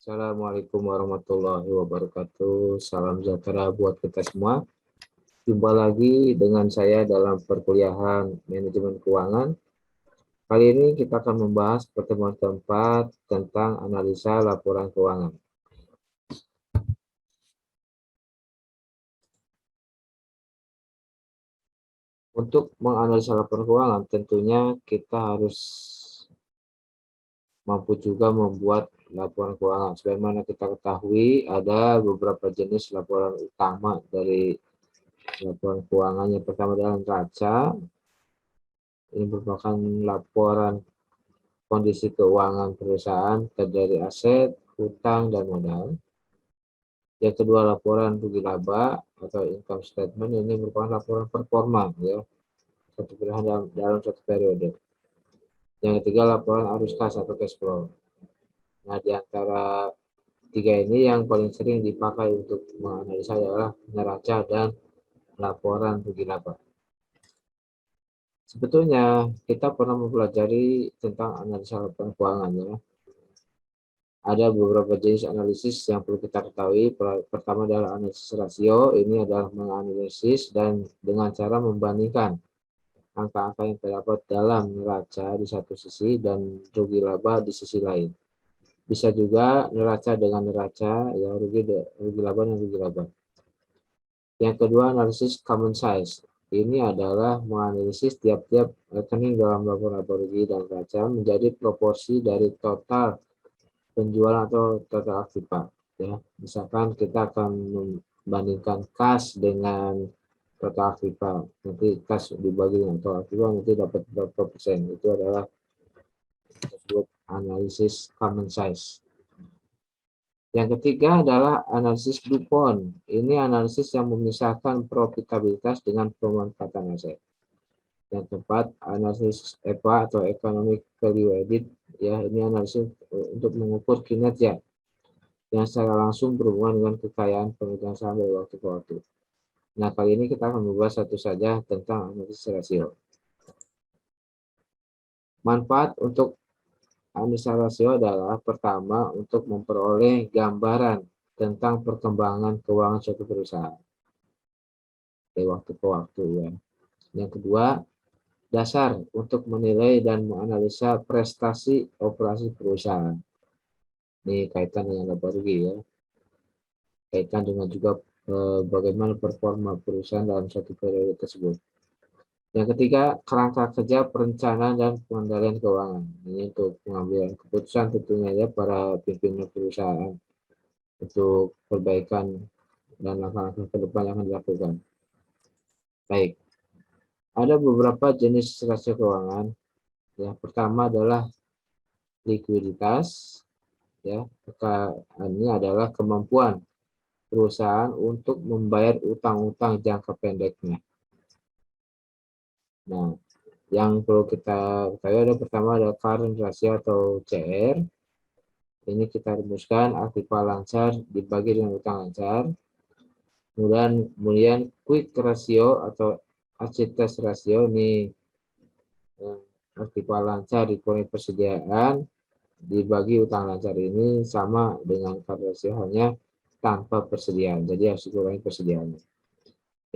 Assalamualaikum warahmatullahi wabarakatuh. Salam sejahtera buat kita semua. Jumpa lagi dengan saya dalam perkuliahan manajemen keuangan. Kali ini kita akan membahas pertemuan keempat tentang analisa laporan keuangan. Untuk menganalisa laporan keuangan, tentunya kita harus mampu juga membuat laporan keuangan. Sebagaimana kita ketahui, ada beberapa jenis laporan utama dari laporan keuangan. Yang pertama adalah neraca. Ini merupakan laporan kondisi keuangan perusahaan terdiri aset, hutang, dan modal. Yang kedua, laporan rugi laba atau income statement. Ini merupakan laporan performa, ya, satu pilihan dalam satu periode. Yang ketiga, laporan arus kas atau cash flow. Nah, di antara tiga ini yang paling sering dipakai untuk menganalisa adalah neraca dan laporan rugi laba. Sebetulnya kita pernah mempelajari tentang analisa laporan keuangan, ya. Ada beberapa jenis analisis yang perlu kita ketahui. Pertama adalah analisis rasio. Ini adalah menganalisis dan dengan cara membandingkan angka-angka yang terdapat dalam neraca di satu sisi dan rugi laba di sisi lain. Bisa juga neraca dengan neraca, ya, rugi laba dan rugi laba. Yang kedua, analisis common size. Ini adalah menganalisis tiap-tiap rekening dalam laporan laba rugi dan neraca menjadi proporsi dari total penjualan atau total aktiva, ya. Misalkan kita akan membandingkan kas dengan total aktiva, nanti kas dibagi dengan total aktiva nanti dapat berapa persen. Itu adalah disebut analisis common size. Yang ketiga adalah analisis DuPont. Ini analisis yang memisahkan profitabilitas dengan pemanfaatan aset. Yang keempat, analisis EVA atau Economic Value Added, ya, ini analisis untuk mengukur kinerja yang secara langsung berhubungan dengan kekayaan pemegang saham dari waktu ke waktu. Nah, kali ini kita akan membahas satu saja tentang analisis rasio. Manfaat untuk analisa rasio adalah pertama, untuk memperoleh gambaran tentang perkembangan keuangan suatu perusahaan dari waktu ke waktu, ya. Yang kedua, dasar untuk menilai dan menganalisa prestasi operasi perusahaan. Ini kaitan dengan laba rugi, ya. Kaitan dengan juga bagaimana performa perusahaan dalam satu periode tersebut. Yang ketiga, kerangka kerja perencanaan dan pengendalian keuangan. Ini untuk pengambilan keputusan tentunya, ya, para pimpinan perusahaan untuk perbaikan dan langkah-langkah ke depan yang akan dilakukan. Baik, ada beberapa jenis rasio keuangan. Yang pertama adalah likuiditas, ya. Ini adalah kemampuan perusahaan untuk membayar utang-utang jangka pendeknya. Nah, yang perlu kita ketahui ada pertama ada current ratio atau CR. Ini kita rumuskan aktiva lancar dibagi dengan utang lancar. Kemudian quick ratio atau asetes ratio, ini aktiva lancar dikurangi persediaan dibagi utang lancar, ini sama dengan current ratio hanya tanpa persediaan. Jadi harus dikurangi persediaannya.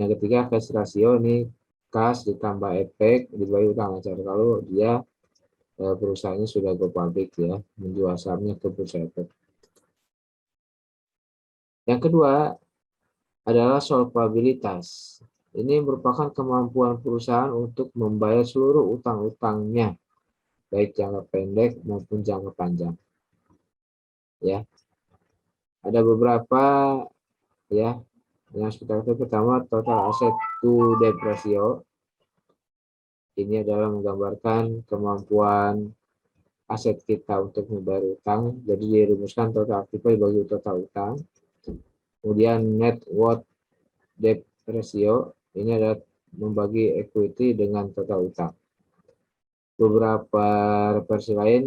Yang ketiga cash ratio, ini kas ditambah efek dibagi utang lancar kalau dia perusahaannya sudah go public, ya, menjual sahamnya ke bursa efek. Yang kedua adalah solvabilitas. Ini merupakan kemampuan perusahaan untuk membayar seluruh utang-utangnya, baik jangka pendek maupun jangka panjang. Ya, ada beberapa, ya, yang kita ketahui. Pertama, total asset to debt ratio. Ini adalah menggambarkan kemampuan aset kita untuk membayar utang. Jadi dirumuskan total aktiva dibagi total utang. Kemudian net worth debt ratio, ini adalah membagi equity dengan total utang. Beberapa referensi lain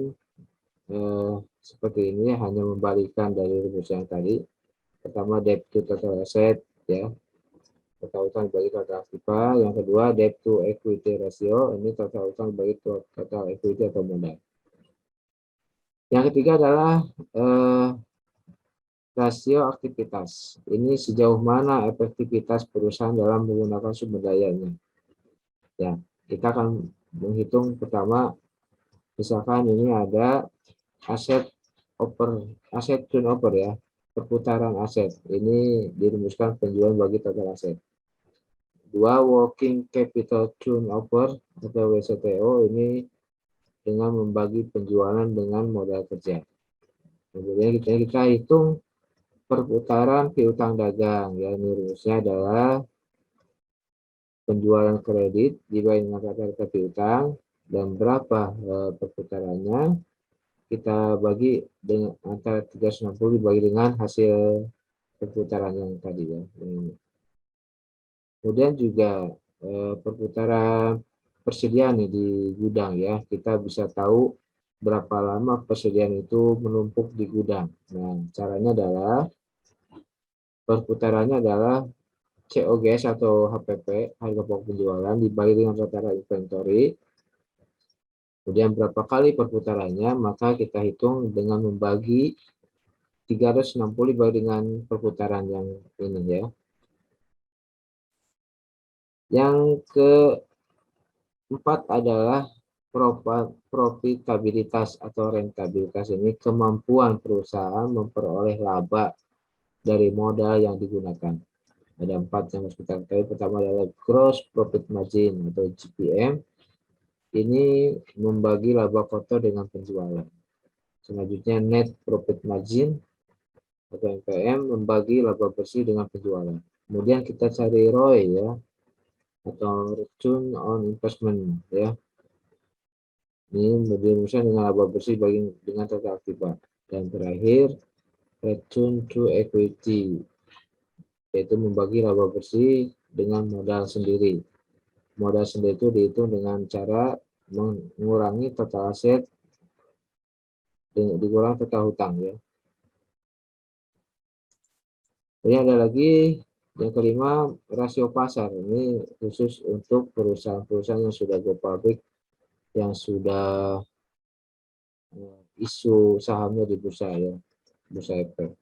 seperti ini hanya membalikan dari rumus yang tadi. Pertama, debt to total asset, ya, total utang dibagi total aktiva. Yang kedua, debt to equity ratio, ini total utang dibagi total equity atau modal. Yang ketiga adalah rasio aktivitas. Ini sejauh mana efektivitas perusahaan dalam menggunakan sumber dayanya. Ya, kita akan menghitung pertama, misalkan ini ada aset aset turnover ya, perputaran aset. Ini dirumuskan penjualan bagi total aset. Dua, working capital turnover atau WCTO, ini dengan membagi penjualan dengan modal kerja. Kemudian kita hitung perputaran piutang dagang. Ya, ini rumusnya adalah penjualan kredit dibagi dengan rata-rata piutang dan berapa perputarannya, kita bagi dengan antara 360 dibagi dengan hasil perputaran yang tadi ya. Kemudian juga perputaran persediaan di gudang ya, kita bisa tahu berapa lama persediaan itu menumpuk di gudang. Nah, caranya adalah perputarannya adalah COGS atau HPP, harga pokok penjualan, dibagi dengan rata-rata inventory. Kemudian berapa kali perputarannya, maka kita hitung dengan membagi 360 dibagi dengan perputaran yang ini ya. Yang keempat adalah profitabilitas atau rentabilitas. Ini kemampuan perusahaan memperoleh laba dari modal yang digunakan. Ada 4 yang harus kita ketahui. Pertama adalah gross profit margin atau GPM. Ini membagi laba kotor dengan penjualan. Selanjutnya net profit margin atau NPM membagi laba bersih dengan penjualan. Kemudian kita cari ROI ya, atau return on investment ya. Ini dirumuskan dengan laba bersih bagi dengan total akibat. Dan terakhir return to equity, yaitu membagi laba bersih dengan modal sendiri. Modal sendiri itu dihitung dengan cara mengurangi total aset dikurangi total hutang ya. Ini ada lagi yang kelima, rasio pasar. Ini khusus untuk perusahaan-perusahaan yang sudah go public, yang sudah isu sahamnya di bursa ya, bursa efek.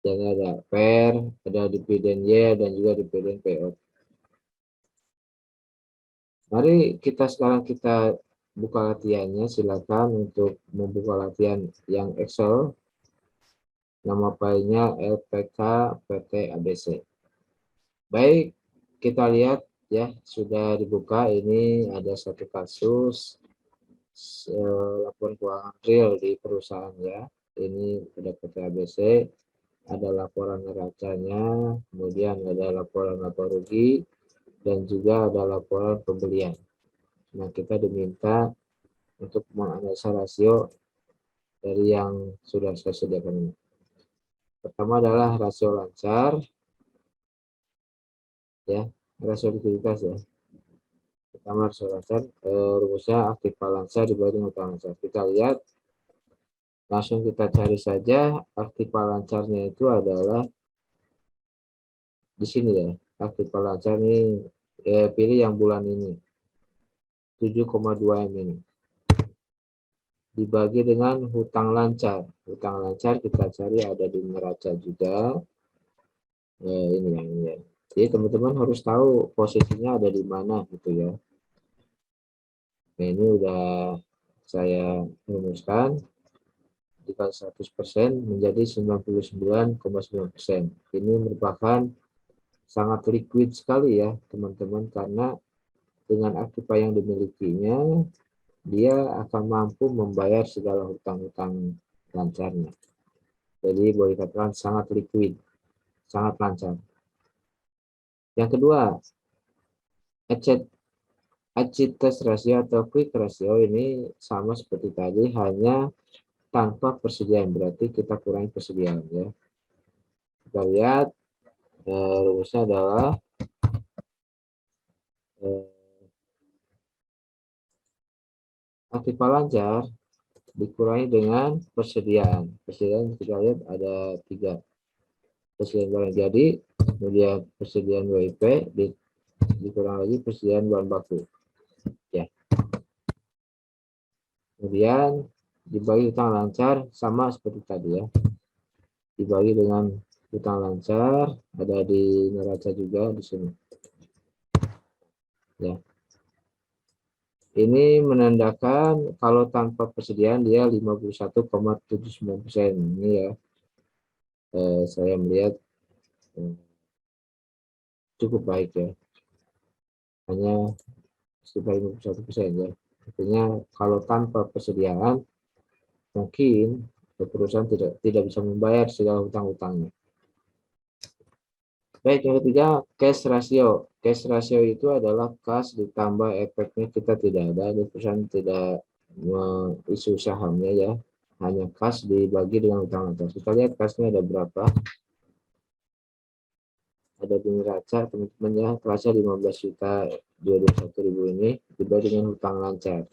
Dan ada PER, ada dividen Y, dan juga dividen payout. Mari sekarang kita buka latihannya. Silakan untuk membuka latihan yang Excel. Nama filenya LPK PT ABC. Baik, kita lihat ya, sudah dibuka. Ini ada satu kasus laporan keuangan real di perusahaan ya. Ini ada PT ABC, ada laporan neracanya, kemudian ada laporan laba rugi, dan juga ada laporan pembelian. Nah, kita diminta untuk menganalisa rasio dari yang sudah saya sediakan ini. Pertama adalah rasio lancar, ya, rasio likuiditas ya. Pertama rasio lancar, rumusnya aktiva lancar dibagi dengan utang lancar. Kita lihat, langsung kita cari saja aktiva lancarnya itu adalah di sini ya. Aktiva lancar ini pilih yang bulan ini 7,2 M ini dibagi dengan hutang lancar. Hutang lancar kita cari ada di neraca juga. Ini yang ini ya. Jadi teman-teman harus tahu posisinya ada di mana gitu ya. Nah, ini udah saya rumuskan. Jika 100% menjadi 99,9%. Ini merupakan sangat liquid sekali ya teman-teman, karena dengan aktiva yang dimilikinya, dia akan mampu membayar segala hutang-hutang lancarnya. Jadi boleh dikatakan sangat liquid, sangat lancar. Yang kedua, achievement ratio atau quick ratio ini sama seperti tadi, hanya tanpa persediaan, berarti kita kurangi persediaan ya. Kita lihat rumusnya adalah aktiva lancar dikurangi dengan persediaan. Persediaan kita lihat ada 3. Persediaan barang jadi, kemudian persediaan WIP, dikurang lagi persediaan bahan baku. Ya. Kemudian dibagi utang lancar sama seperti tadi ya. dibagi dengan hutang lancar, ada di neraca juga di sini. Ya. Ini menandakan kalau tanpa persediaan dia 51,79%. Ini ya, saya melihat cukup baik ya. Hanya sekitar 51% ya. Artinya kalau tanpa persediaan mungkin perusahaan tidak bisa membayar segala hutang-hutangnya. Baik, yang ketiga, cash ratio. Cash ratio itu adalah kas ditambah efeknya kita tidak ada, di perusahaan tidak isu sahamnya ya, hanya kas dibagi dengan hutang lancar. Kita lihat kasnya ada berapa. Ada di neraca teman-teman ya, neraca 15.221.000 ini dibagi dengan hutang lancar.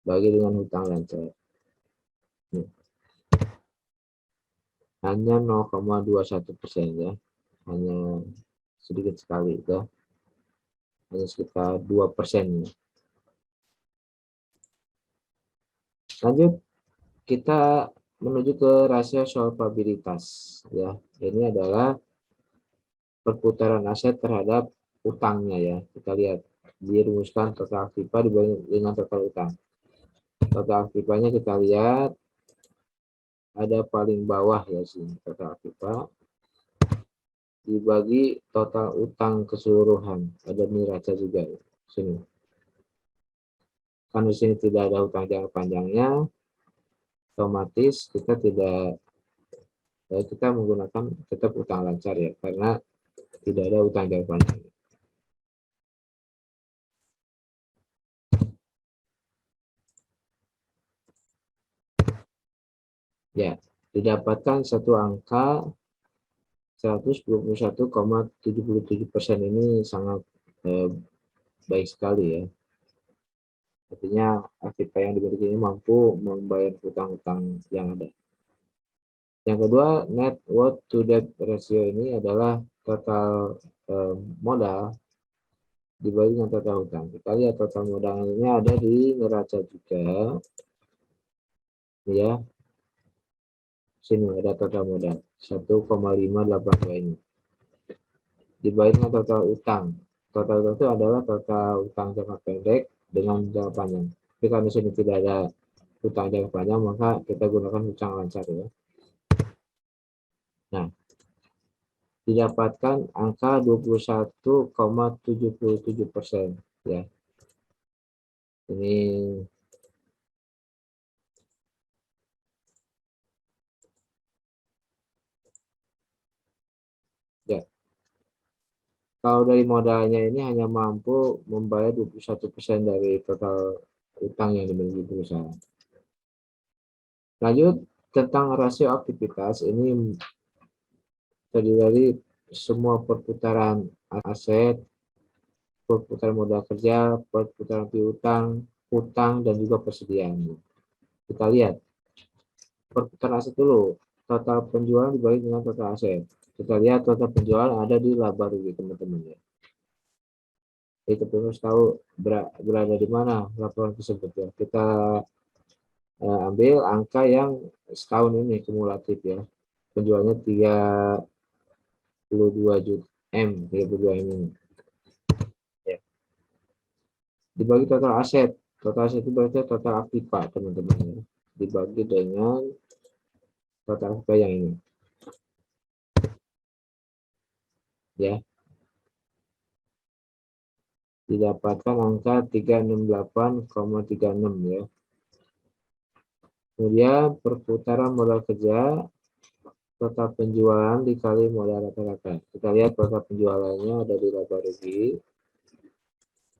Bagi dengan hutang lancar. Hanya 0,21% ya. Hanya sedikit sekali ya. Hanya sekitar 2%. Lanjut, kita menuju ke rasio solvabilitas ya. Ini adalah perputaran aset terhadap utangnya ya. Kita lihat dirumuskan total aktiva dibanding dengan total utang. Total aktivanya kita lihat ada paling bawah ya sini, total aktiva dibagi total utang keseluruhan, ada neraca juga ya, sini. Kan di sini tidak ada utang jangka panjangnya, otomatis kita menggunakan tetap utang lancar ya, karena tidak ada utang jangka panjang. Ya, didapatkan satu angka 121,77% ini sangat baik sekali ya. Artinya aktiva yang dimiliki ini mampu membayar hutang-hutang yang ada. Yang kedua, net worth to debt ratio ini adalah total modal dibagi dengan total hutang. Kita lihat total modalnya ada di neraca juga. Ya. Sini ada total modal 1,582 ini. Dibagi dengan total utang. Total utang itu adalah total utang jangka pendek dengan jangka panjang. Tapi kalau di sini tidak ada utang jangka panjang, maka kita gunakan hutang lancar ya. Nah, didapatkan angka 21,77% ya. Ini ya. Kalau dari modalnya ini hanya mampu membayar 21% dari total utang yang dimiliki perusahaan. Lanjut, tentang rasio aktivitas ini terdiri dari semua perputaran aset, perputaran modal kerja, perputaran piutang, utang, dan juga persediaan. Kita lihat perputaran aset dulu. Total penjualan dibagi dengan total aset. Kita lihat total penjualan ada di laba rugi teman-teman ya. Kita harus tahu berada di mana laporan tersebut ya. Kita ambil angka yang setahun ini kumulatif ya. Penjualannya 32 juta M, 32 M ini. Ya. Dibagi total aset. Total aset itu berarti total aktiva teman-teman ya. Dibagi dengan total aktiva yang ini. Ya. Didapatkan angka 368,36 ya. Kemudian perputaran modal kerja, total penjualan dikali modal rata-rata. Kita lihat total penjualannya ada di laba rugi.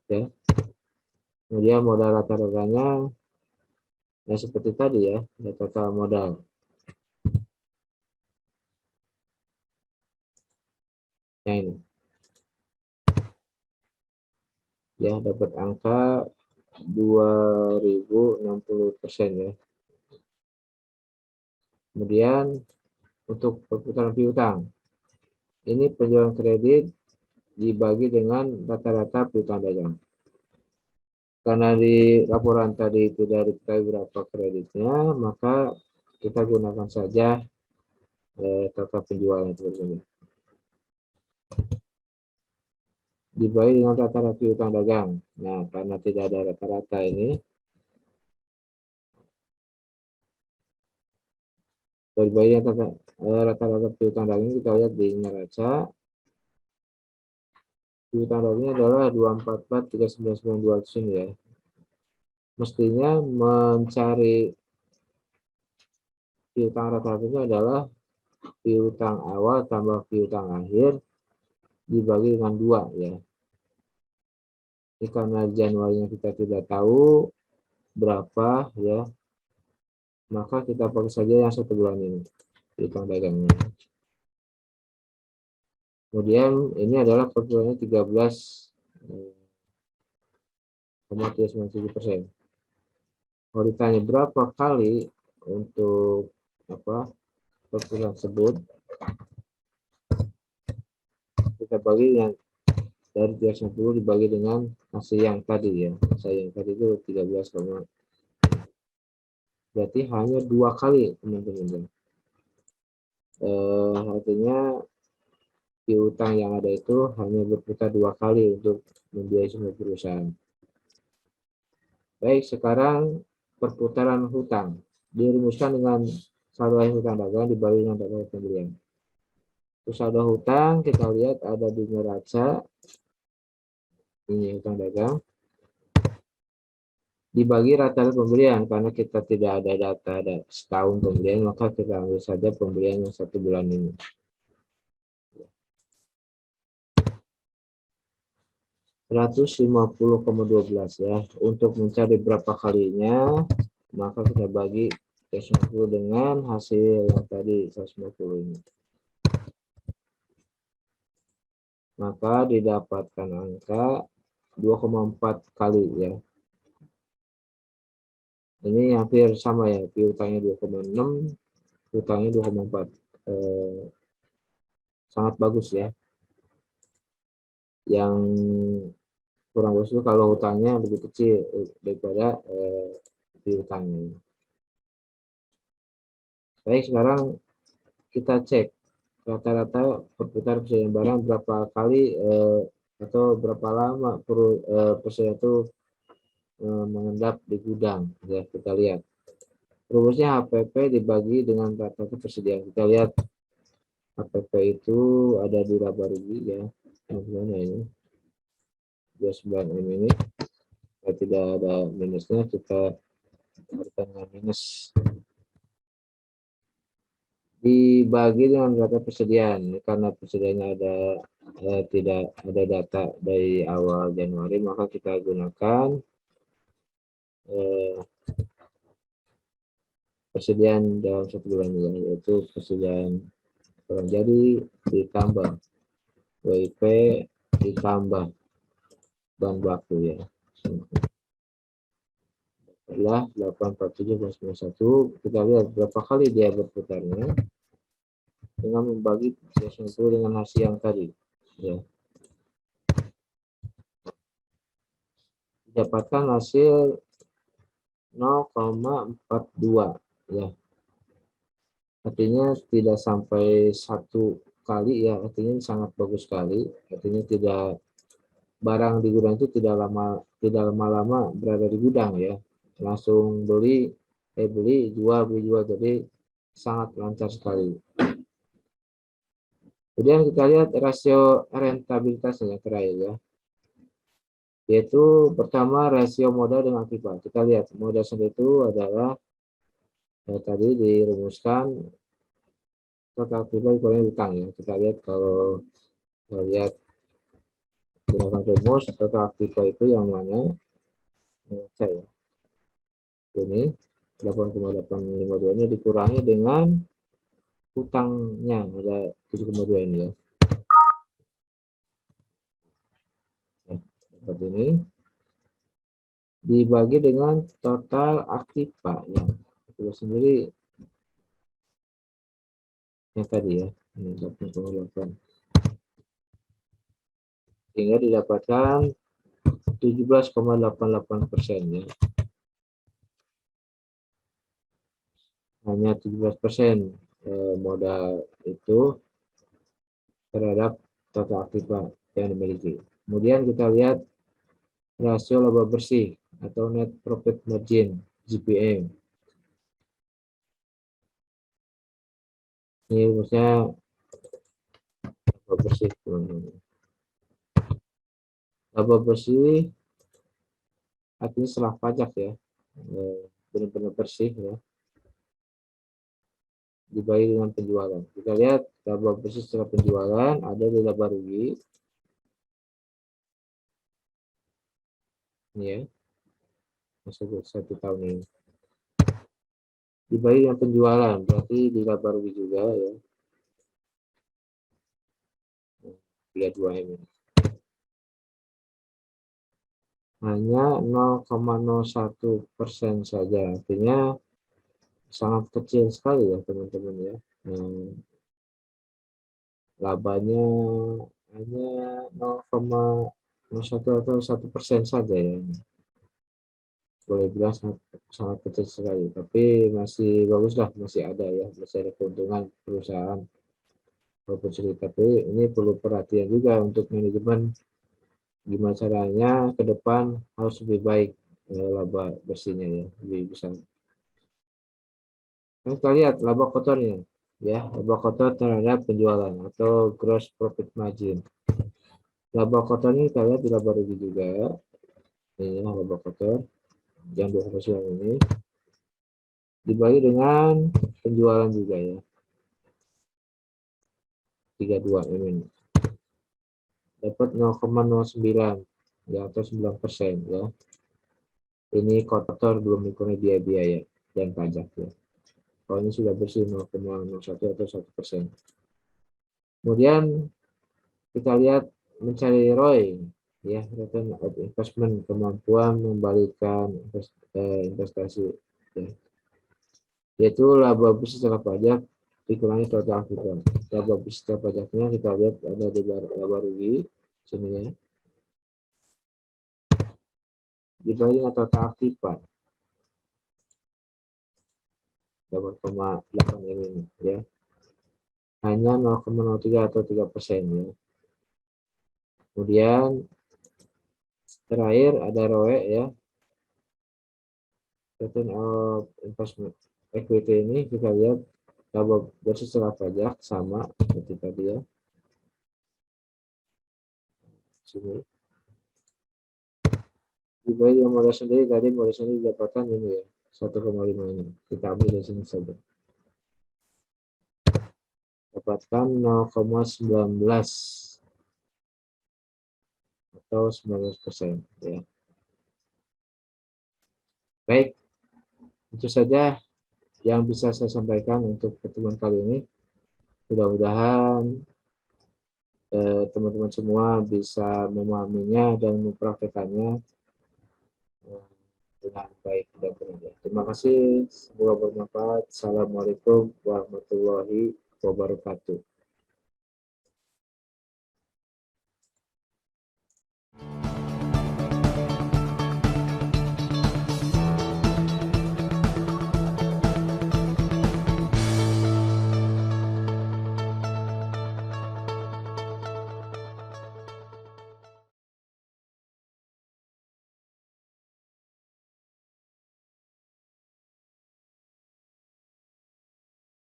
Ya. Kemudian modal rata-ratanya ya seperti tadi ya, ada total modal. Yang ini. Ya, dapat angka 2060% ya. Kemudian untuk perputaran piutang, ini penjualan kredit dibagi dengan rata-rata piutang dagang. Karena di laporan tadi tidak diketahui berapa kreditnya, maka kita gunakan saja total penjualan tersebut. Dibagi dengan rata-rata piutang dagang. Nah, karena tidak ada rata-rata ini, dibagi rata-rata piutang dagang, kita lihat di neraca. Piutang dagangnya adalah 244.399.200 ini ya. Mestinya mencari piutang rata-ratanya adalah piutang awal tambah piutang akhir dibagi dengan 2 ya. Ini karena Januarinya kita tidak tahu berapa ya, maka kita pakai saja yang 1 bulan ini piutang dagangnya. Kemudian ini adalah perputarannya 13,97%. Kalau ditanya berapa kali untuk perputaran tersebut, kita bagi yang dari 360 dibagi dengan hasil yang tadi ya. Hasil yang tadi itu 13, berarti hanya 2 kali teman-teman. Artinya piutang yang ada itu hanya berputar 2 kali untuk membiayai semua perusahaan. Baik, sekarang perputaran hutang dirumuskan dengan saldo hutang dagang dibagi dengan dana pembelian. Terus saldo hutang kita lihat ada di neraca. Ini hutang dagang dibagi rata-rata pembelian, karena kita tidak ada data setahun pembelian, maka kita ambil saja pembelian yang 1 bulan ini. $150,12 ya. Untuk mencari berapa kalinya, maka kita bagi 150 dengan hasil yang tadi 150 ini. Maka didapatkan angka 2,4 kali ya. Ini hampir sama ya, piutangnya 2,6, hutangnya 2,4. Sangat bagus ya. Yang kurang bagus itu kalau hutangnya lebih kecil daripada piutangnya. Baik, sekarang kita cek rata-rata perputaran persediaan barang berapa kali atau berapa lama persediaan itu mengendap di gudang ya. Kita lihat rumusnya HPP dibagi dengan rata-rata persediaan. Kita lihat HPP itu ada di laba rugi ya, mana ini 29M ini tidak ada minusnya, kita berikan dengan minus dibagi dengan data persediaan. Karena persediaannya ada tidak ada data dari awal Januari, maka kita gunakan persediaan dalam 1 bulan ya, yaitu persediaan barang jadi ditambah WIP ditambah bahan baku ya. Adalah 847,91. Kita lihat berapa kali dia berputarnya dengan membagi 90 dengan hasil yang tadi ya. Dapatkan hasil 0,42 ya. Artinya tidak sampai 1 kali ya, artinya sangat bagus sekali. Artinya tidak, barang di gudang itu tidak lama-lama berada di gudang ya. Langsung beli jual, jadi sangat lancar sekali. Kemudian kita lihat rasio rentabilitasnya terakhir ya. Yaitu pertama rasio modal dengan aktiva. Kita lihat modal sendiri itu adalah tadi dirumuskan total aktiva dikurangi utang ya. Kita lihat kalau lihat gunakan rumus total aktiva itu yang mana saya ini 8,852 ini dikurangi dengan hutangnya ada 7,2 ini ya. Seperti ini dibagi dengan total aktiva ya. Itu sendiri yang tadi ya, 8,8, sehingga didapatkan 17,88% ya. Hanya 17%. modal itu terhadap total aktiva yang dimiliki. Kemudian kita lihat rasio laba bersih atau net profit margin (GPM). Ini maksudnya laba bersih, teman-teman. Laba bersih artinya setelah pajak ya, benar-benar bersih ya, dibagi dengan penjualan. Kita lihat laba bersih setelah penjualan ada di laba rugi ini ya, masuk 1 tahun ini. Dibagi dengan penjualan berarti di laba rugi juga ya. Lihat 2M ini. Hanya 0,01% saja, artinya sangat kecil sekali ya teman-teman ya. Labanya hanya 0,01 atau 1% saja ya. Boleh bilang sangat kecil sekali, tapi masih bagus lah, masih ada ya, masih ada keuntungan perusahaan walaupun sedikit. Tapi ini perlu perhatian juga untuk manajemen, gimana caranya ke depan harus lebih baik laba bersihnya ya, lebih besar. Nah, kita lihat laba kotornya ya, laba kotor terhadap penjualan atau gross profit margin. Laba kotornya kita lihat di laba rugi juga. Ini laba kotor yang 2% ini dibagi dengan penjualan juga ya, 32M ini dapat 0,09 ya atau 9% ya. Ini kotor belum dikurangi biaya dan pajak ya. Kalau ini sudah bersih 0,01 atau 1%. Kemudian kita lihat mencari ROI ya, return of investment, kemampuan membalikan investasi ya. Yaitu laba bersih setelah pajak dikurangi total aktiva. Laba bersih setelah pajaknya kita lihat ada di laba rugi sini ya, dibagi dengan total aktiva 8,8 ini ya, hanya 0,03 atau 3% ya. Kemudian terakhir ada ROE ya, return of investment equity. Ini kita lihat laba bersih setelah pajak sama seperti tadi ya, sini dibagi yang modal sendiri. Tadi modal sendiri didapatkan ini ya 1,5 ini, kita ambil dari sini saja, dapatkan 0,19 atau 19% ya. Baik, itu saja yang bisa saya sampaikan untuk pertemuan kali ini. Mudah-mudahan teman-teman semua bisa memahaminya dan mempraktekannya dengan baik dan benar. Terima kasih, semoga bermanfaat. Assalamualaikum warahmatullahi wabarakatuh.